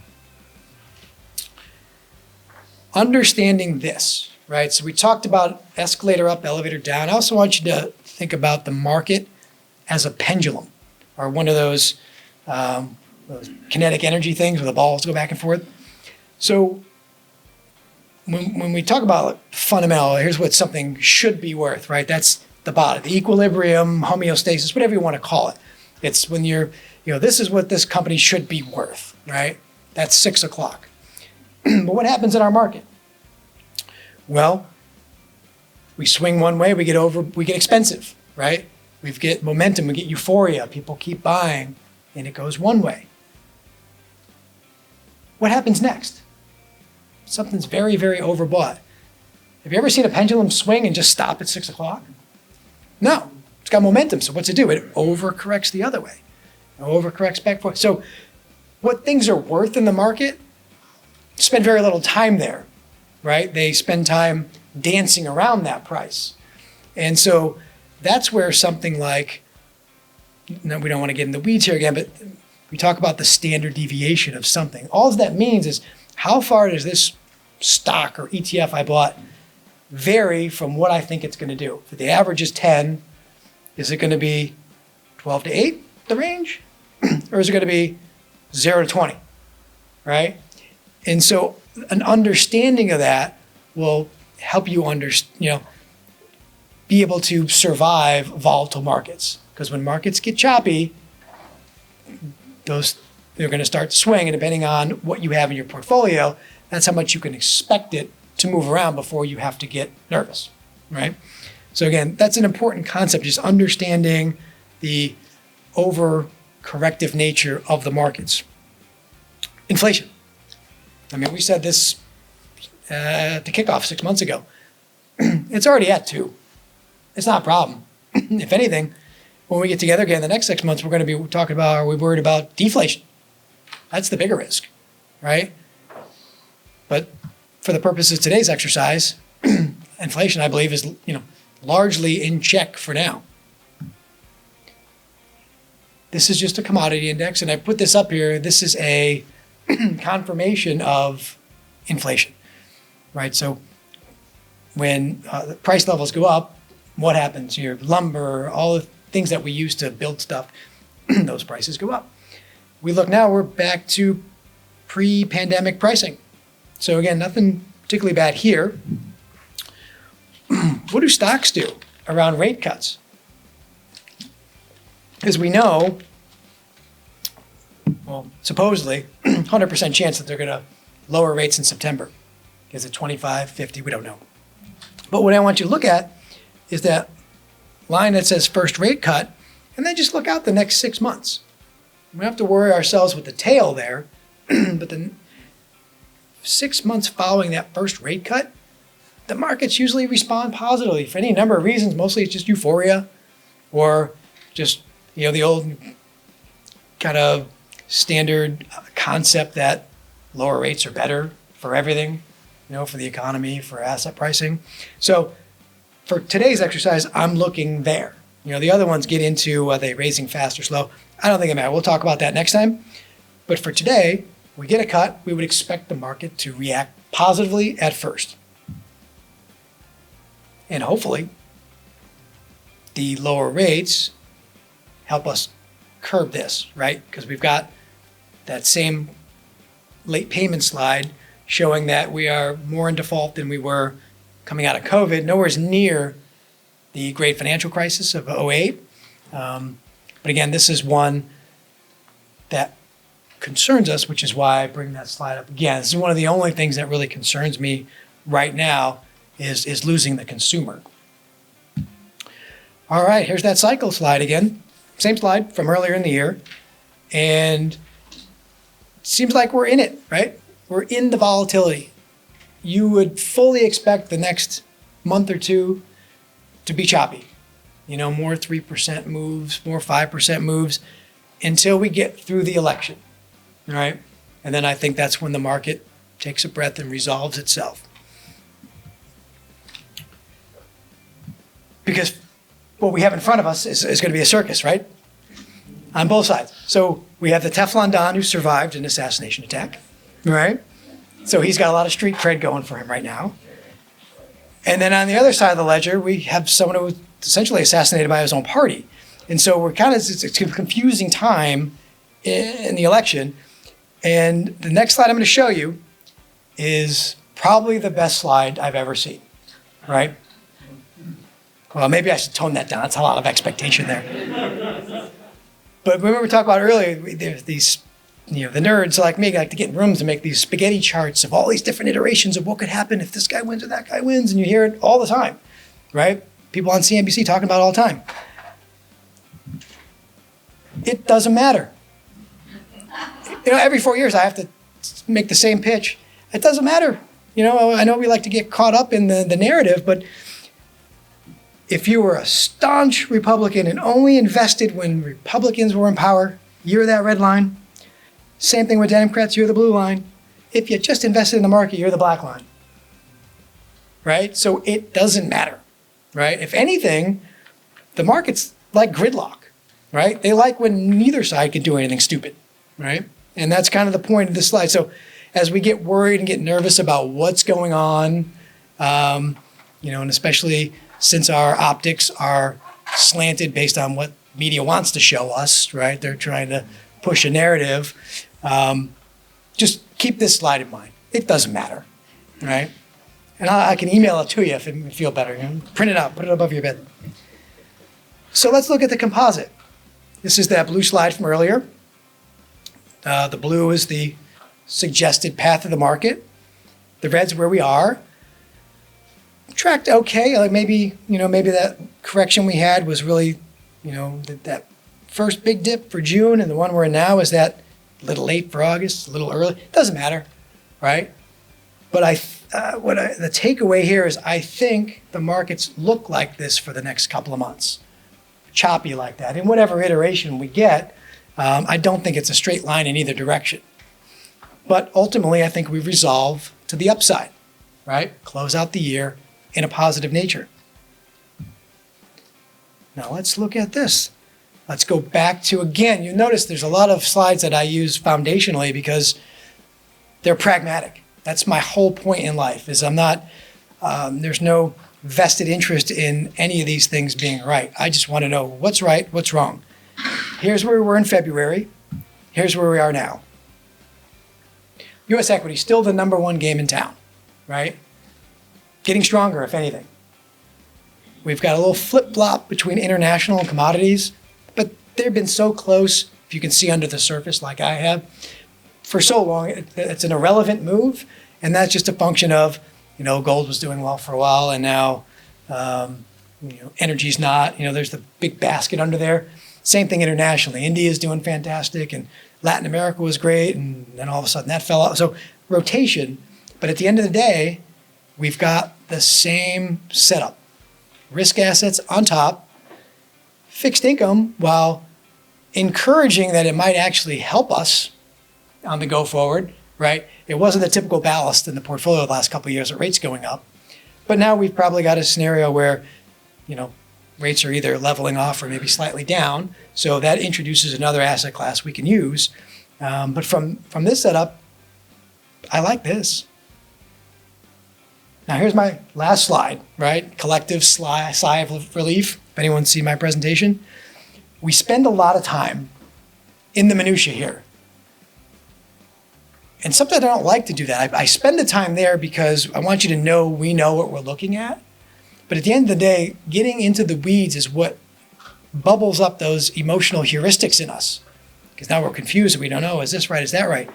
S2: Understanding this, right? So we talked about escalator up, elevator down. I also want you to think about the market as a pendulum, or one of those kinetic energy things where the balls go back and forth. So when we talk about fundamental, here's what something should be worth, right? That's the bottom, the equilibrium, homeostasis, whatever you want to call it. It's when you're, this is what this company should be worth, right? That's 6 o'clock. But what happens in our market? Well, we swing one way, we get expensive, right? We get momentum, we get euphoria, people keep buying, and it goes one way. What happens next? Something's very, very overbought. Have you ever seen a pendulum swing and just stop at 6 o'clock? No, it's got momentum, so what's it do? It overcorrects the other way. It overcorrects back forth. So what things are worth in the market, spend very little time there, right? They spend time dancing around that price. And so that's where something like, no, we don't want to get in the weeds here again, but we talk about the standard deviation of something. All that means is how far does this stock or ETF I bought vary from what I think it's going to do? If the average is 10, is it going to be 12 to 8, the range? Or is it going to be 0 to 20, right? And so an understanding of that will help you be able to survive volatile markets. Because when markets get choppy, they're going to start to swing, and depending on what you have in your portfolio, that's how much you can expect it to move around before you have to get nervous, right? So again, that's an important concept, just understanding the over-corrective nature of the markets. Inflation. I mean, we said this at the kickoff 6 months ago. It's already at 2. It's not a problem. If anything, when we get together again the next 6 months, we're going to be talking about, are we worried about deflation? That's the bigger risk, right? But for the purposes of today's exercise, inflation, I believe, is largely in check for now. This is just a commodity index, and I put this up here. This is a confirmation of inflation, right? So when the price levels go up, what happens? Your lumber, all the things that we use to build stuff, those prices go up. We look now, we're back to pre-pandemic pricing. So again, nothing particularly bad here. What do stocks do around rate cuts? As we know, well, supposedly, 100% chance that they're going to lower rates in September. Is it 25, 50? We don't know. But what I want you to look at is that line that says first rate cut, and then just look out the next 6 months. We don't have to worry ourselves with the tail there, but the 6 months following that first rate cut, the markets usually respond positively for any number of reasons. Mostly it's just euphoria, or just the old kind of standard concept that lower rates are better for everything, for the economy, for asset pricing. So for today's exercise, I'm looking there. The other ones get into, are they raising fast or slow? I don't think it matters. We'll talk about that next time. But for today, we get a cut, we would expect the market to react positively at first. And hopefully, the lower rates help us curb this, right? Because we've got that same late payment slide showing that we are more in default than we were coming out of COVID, nowhere near the great financial crisis of 2008. But again, this is one that concerns us, which is why I bring that slide up again. This is one of the only things that really concerns me right now is losing the consumer. All right, here's that cycle slide again. Same slide from earlier in the year. And it seems like we're in it, right? We're in the volatility. You would fully expect the next month or two to be choppy. More 3% moves, more 5% moves until we get through the election, right? And then I think that's when the market takes a breath and resolves itself. Because what we have in front of us is going to be a circus, right? on both sides. So we have the Teflon Don who survived an assassination attack, right? So he's got a lot of street cred going for him right now. And then on the other side of the ledger, we have someone who was essentially assassinated by his own party. And so we're kind of, it's a confusing time in the election. And the next slide I'm going to show you is probably the best slide I've ever seen, right? Well, maybe I should tone that down. It's a lot of expectation there. But remember we talked about earlier, there's these, the nerds like me like to get in rooms and make these spaghetti charts of all these different iterations of what could happen if this guy wins or that guy wins, and you hear it all the time, right? People on CNBC talking about it all the time. It doesn't matter. Every 4 years I have to make the same pitch. It doesn't matter. I know we like to get caught up in the narrative, but if you were a staunch Republican and only invested when Republicans were in power, you're that red line. Same thing with Democrats, you're the blue line. If you just invested in the market, you're the black line. Right? So it doesn't matter. Right? If anything, the market's like gridlock. Right? They like when neither side can do anything stupid. Right? And that's kind of the point of this slide. So as we get worried and get nervous about what's going on, and especially since our optics are slanted based on what media wants to show us, right? They're trying to push a narrative. Just keep this slide in mind. It doesn't matter, right? And I can email it to you if it would feel better. Print it out, put it above your bed. So let's look at the composite. This is that blue slide from earlier. The blue is the suggested path of the market. The red's where we are. Tracked okay, like maybe that correction we had was really, that first big dip for June, and the one we're in now is that a little late for August, a little early. It doesn't matter, right? But the takeaway here is I think the markets look like this for the next couple of months, choppy like that. In whatever iteration we get, I don't think it's a straight line in either direction. But ultimately, I think we resolve to the upside, right? Close out the year in a positive nature. Now let's look at this. Let's go back to, again, you notice there's a lot of slides that I use foundationally because they're pragmatic. That's my whole point in life, is there's no vested interest in any of these things being right. I just want to know what's right, what's wrong. Here's where we were in February. Here's where we are now. U.S. equity, still the number one game in town, right? Getting stronger, if anything. We've got a little flip-flop between international and commodities, but they've been so close, if you can see under the surface like I have, for so long, it's an irrelevant move, and that's just a function of, gold was doing well for a while, and now, energy's not. There's the big basket under there. Same thing internationally. India is doing fantastic, and Latin America was great, and then all of a sudden that fell out. So rotation, but at the end of the day, we've got the same setup. Risk assets on top, fixed income, while encouraging that it might actually help us on the go forward, right? It wasn't the typical ballast in the portfolio the last couple of years of rates going up. But now we've probably got a scenario where, rates are either leveling off or maybe slightly down. So that introduces another asset class we can use. But from this setup, I like this. Now here's my last slide, right? Collective sigh of relief. If anyone's seen my presentation, we spend a lot of time in the minutia here. And sometimes I don't like to do that. I spend the time there because I want you to know we know what we're looking at. But at the end of the day, getting into the weeds is what bubbles up those emotional heuristics in us. Because now we're confused and we don't know, is this right, is that right?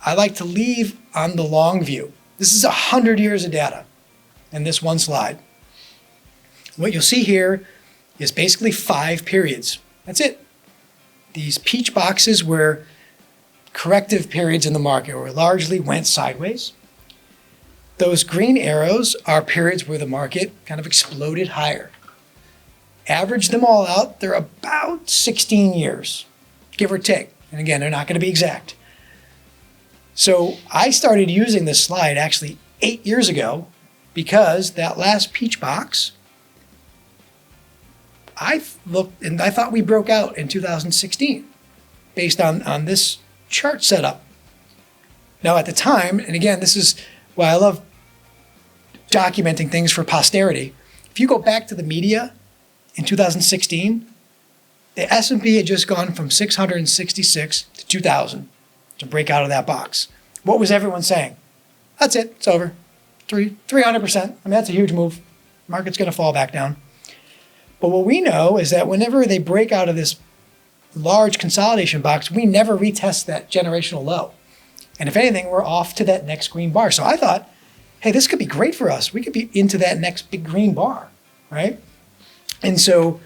S2: I like to leave on the long view. This is 100 years of data in this one slide. What you'll see here is basically 5 periods. That's it. These peach boxes were corrective periods in the market where it largely went sideways. Those green arrows are periods where the market kind of exploded higher. Average them all out, they're about 16 years, give or take. And again, they're not going to be exact. So I started using this slide actually 8 years ago because that last peach box, I looked and I thought we broke out in 2016 based on this chart setup. Now at the time, and again, this is why I love documenting things for posterity. If you go back to the media in 2016, the S&P had just gone from 666 to 2,000 to break out of that box. What was everyone saying? That's it, it's over. 300%. I mean, that's a huge move. Market's going to fall back down. But what we know is that whenever they break out of this large consolidation box, we never retest that generational low. And if anything, we're off to that next green bar. So I thought, hey, this could be great for us. We could be into that next big green bar, right? And so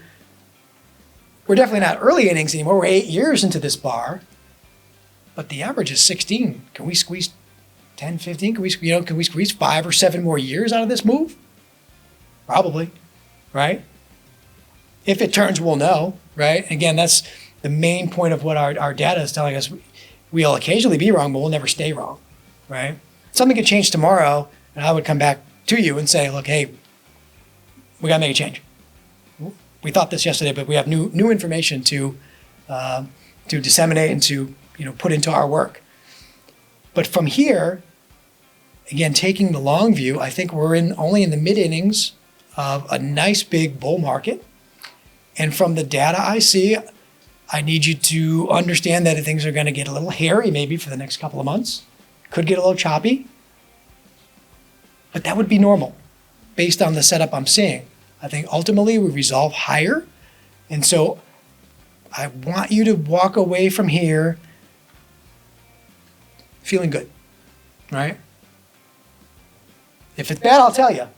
S2: we're definitely not early innings anymore. We're 8 years into this bar, but the average is 16. Can we squeeze 10, 15? Can we squeeze 5 or 7 more years out of this move? Probably, right? If it turns, we'll know, right? Again, that's the main point of what our data is telling us. We'll occasionally be wrong, but we'll never stay wrong, right? Something could change tomorrow, and I would come back to you and say, look, hey, we got to make a change. We thought this yesterday, but we have new information to disseminate and to put into our work. But from here, again, taking the long view, I think we're only in the mid innings of a nice big bull market. And from the data I see, I need you to understand that things are going to get a little hairy maybe for the next couple of months. Could get a little choppy. But that would be normal based on the setup I'm seeing. I think ultimately we resolve higher. And so I want you to walk away from here feeling good, right? If it's bad, I'll tell you,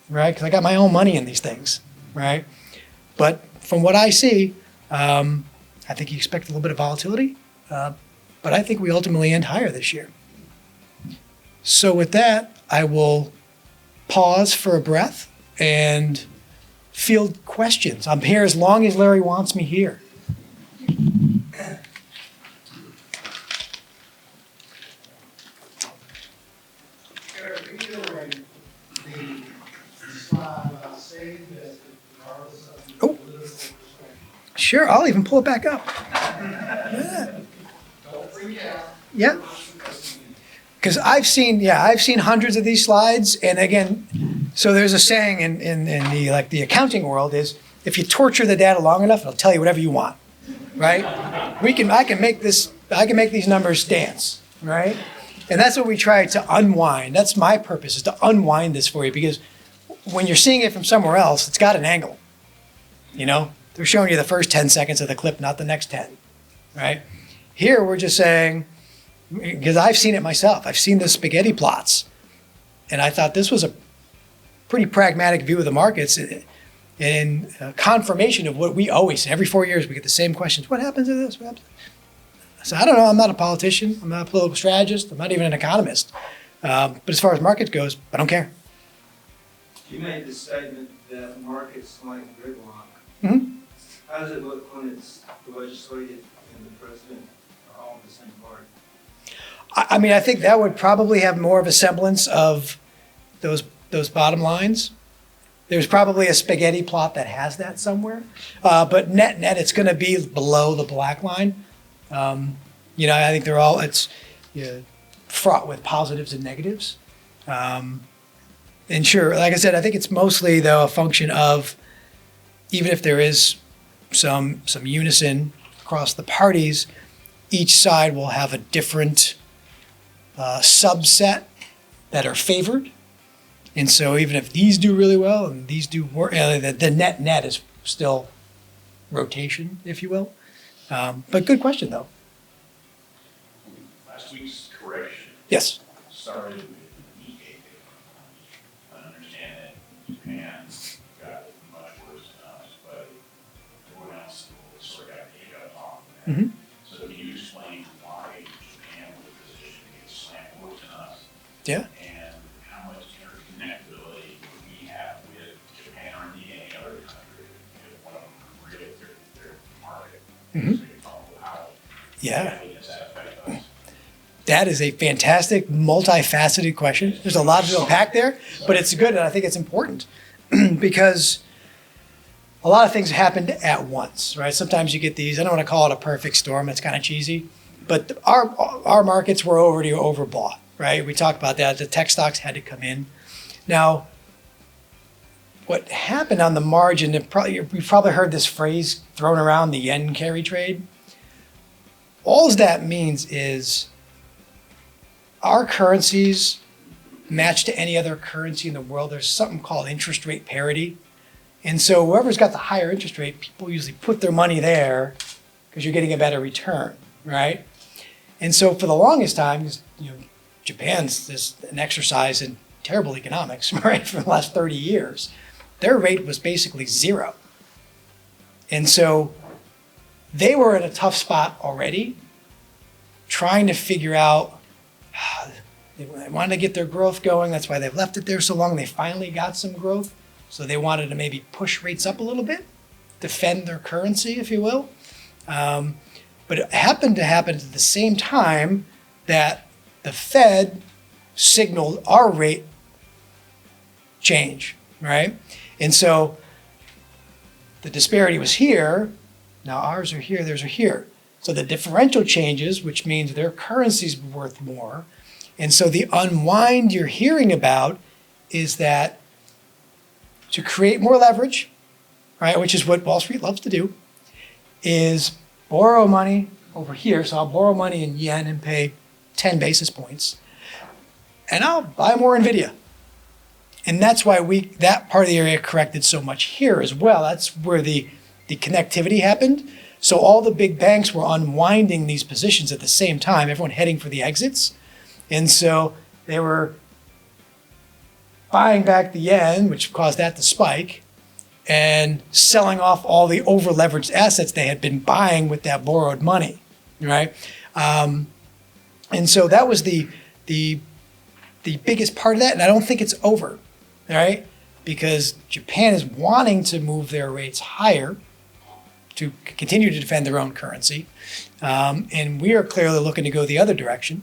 S2: right? Because I got my own money in these things, right? But from what I see, I think you expect a little bit of volatility, but I think we ultimately end higher this year. So with that, I will pause for a breath and field questions. I'm here as long as Larry wants me here. Oh, sure. I'll even pull it back up. Yeah. Yeah. Because I've seen hundreds of these slides, and again, so there's a saying in the accounting world is if you torture the data long enough, it'll tell you whatever you want, right? I can make these numbers dance, right? And that's what we try to unwind. That's my purpose, is to unwind this for you, because when you're seeing it from somewhere else, it's got an angle. They're showing you the first 10 seconds of the clip, not the next 10, right? Here we're just saying, because I've seen it myself. I've seen the spaghetti plots, and I thought this was a pretty pragmatic view of the markets and confirmation of what we always say. Every 4 years we get the same questions. What happens to this? What happens? I said, I don't know. I'm not a politician. I'm not a political strategist. I'm not even an economist. But as far as markets goes, I don't care.
S4: You made the statement that markets like gridlock.
S2: Mm-hmm.
S4: How does it look when it's the legislative and the president are all in the same party?
S2: I mean, I think that would probably have more of a semblance of those bottom lines. There's probably a spaghetti plot that has that somewhere. But net, it's going to be below the black line. I think it's fraught with positives and negatives. And sure, like I said, I think it's mostly, though, a function of, even if there is some unison across the parties, each side will have a different subset that are favored. And so even if these do really well and these do worse, the net is still rotation, if you will. But good question, though.
S5: Last week's correction
S2: Yes.
S5: started with the EA. I understand that Japan got much worse than us, but everyone else sort of got hiccup off of that.
S2: Mm-hmm.
S5: So can you explain why Japan was positioned to get slammed worse than us?
S2: Yeah.
S5: And how much interconnectability we have with Japan or any other country if one of them really their market?
S2: Mm-hmm.
S5: So you talk about how
S2: Yeah.
S5: does that affect us?
S2: That is a fantastic, multifaceted question. There's a lot to unpack there, but it's good, and I think it's important because a lot of things happened at once, right? Sometimes you get these, I don't want to call it a perfect storm, that's kind of cheesy, but our markets were already overbought, right? We talked about that. The tech stocks had to come in. Now, what happened on the margin, you've probably heard this phrase thrown around, the yen carry trade. All that means is our currencies match to any other currency in the world. There's something called interest rate parity. And so whoever's got the higher interest rate, people usually put their money there because you're getting a better return, right? And so for the longest time, Japan's an exercise in terrible economics, right, for the last 30 years. Their rate was basically zero. And so they were in a tough spot already, trying to figure out, they wanted to get their growth going. That's why they've left it there so long. They finally got some growth. So they wanted to maybe push rates up a little bit, defend their currency, if you will. But it happened to happen at the same time that the Fed signaled our rate change, right? And so the disparity was here. Now ours are here, theirs are here. So the differential changes, which means their currency's worth more. And so the unwind you're hearing about is that to create more leverage, right, which is what Wall Street loves to do, is borrow money over here. So I'll borrow money in yen and pay 10 basis points, and I'll buy more NVIDIA. And that's why that part of the area corrected so much here as well. That's where the connectivity happened. So all the big banks were unwinding these positions at the same time, everyone heading for the exits. And so they were buying back the yen, which caused that to spike, and selling off all the over-leveraged assets they had been buying with that borrowed money, right? And so that was the biggest part of that, and I don't think it's over, right? Because Japan is wanting to move their rates higher to continue to defend their own currency, and we are clearly looking to go the other direction.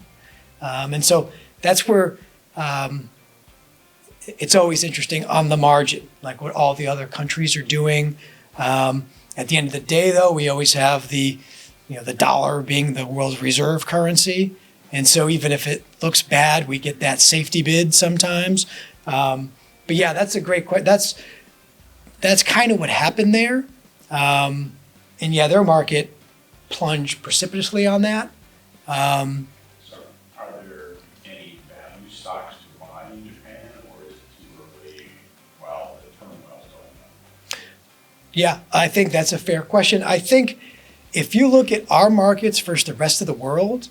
S2: And so that's where it's always interesting on the margin, like what all the other countries are doing. At the end of the day, though, we always have the dollar being the world's reserve currency. And so even if it looks bad, we get that safety bid sometimes. But yeah, that's a great question. That's kind of what happened there. And yeah, their market plunged precipitously on that.
S5: So are there any value stocks to buy in Japan, or is it too early while the turmoil's going on?
S2: Yeah, I think that's a fair question. I think if you look at our markets versus the rest of the world,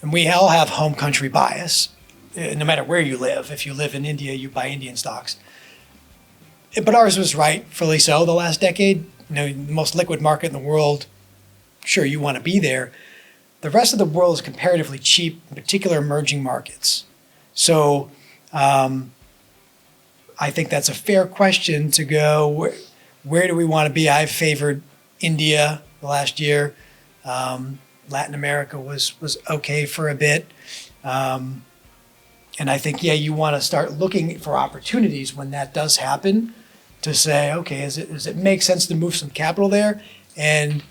S2: and we all have home country bias, no matter where you live. If you live in India, you buy Indian stocks. But ours was rightfully so the last decade. The most liquid market in the world, sure, you want to be there. The rest of the world is comparatively cheap, in particular emerging markets. So I think that's a fair question to go, where do we want to be? I've favored India the last year. Latin America was okay for a bit. And I think, yeah, you want to start looking for opportunities when that does happen to say, okay, does it make sense to move some capital there? And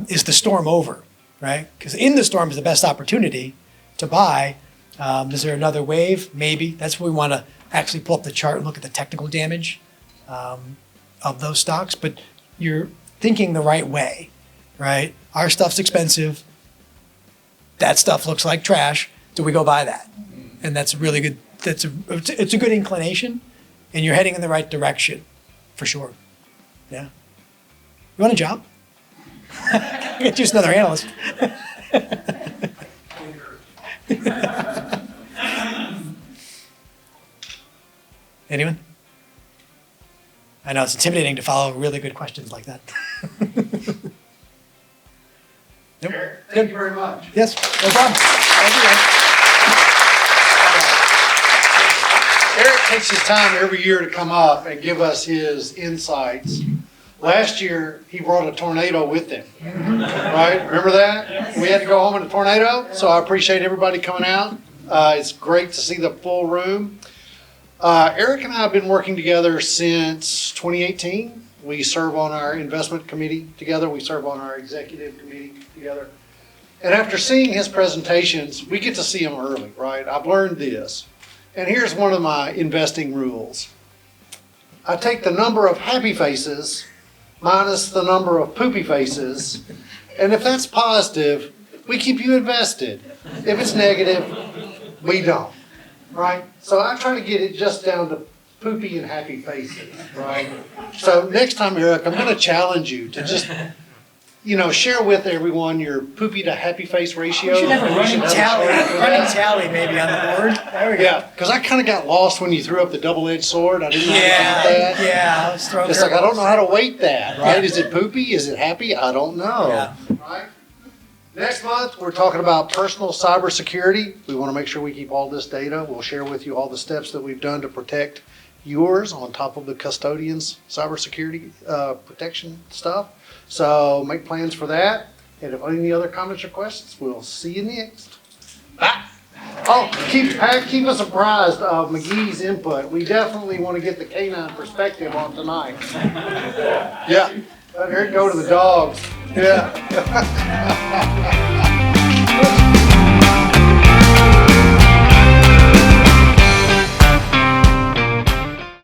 S2: is the storm over, right? Because in the storm is the best opportunity to buy. Is there another wave? Maybe. That's where we want to actually pull up the chart and look at the technical damage of those stocks. But you're thinking the right way, right? Our stuff's expensive. That stuff looks like trash. Do we go buy that? And that's really good. It's a good inclination, and you're heading in the right direction, for sure. Yeah. You want a job? Get you another analyst. Anyone? I know it's intimidating to follow really good questions like that. Nope.
S1: Thank you very much.
S2: Yes, no problem. Thank you.
S1: Eric takes his time every year to come up and give us his insights. Last year, he brought a tornado with him, right? Remember that? We had to go home in a tornado, so I appreciate everybody coming out. It's great to see the full room. Eric and I have been working together since 2018. We serve on our investment committee together. We serve on our executive committee together. And after seeing his presentations, we get to see him early, right? I've learned this. And here's one of my investing rules. I take the number of happy faces minus the number of poopy faces. And if that's positive, we keep you invested. If it's negative, we don't, right? So I try to get it just down to poopy and happy faces, right? So next time, Eric, I'm going to challenge you to just, share with everyone your poopy to happy face ratio.
S2: We should have a running tally maybe on the board. There we go.
S1: Yeah, because I kind of got lost when you threw up the double-edged sword. I didn't know how to count that.
S2: Yeah, I was throwing
S1: It's like, I don't know how to weight that, right?
S2: Yeah.
S1: Is it poopy? Is it happy? I don't know.
S2: Yeah.
S1: Right? Next month, we're talking about personal cybersecurity. We want to make sure we keep all this data. We'll share with you all the steps that we've done to protect yours on top of the custodian's cybersecurity protection stuff. So make plans for that. And if any other comments or questions, we'll see you next. Bye. Oh, keep us apprised of McGee's input. We definitely want to get the canine perspective on tonight. Yeah. Let Eric go to the dogs. Yeah.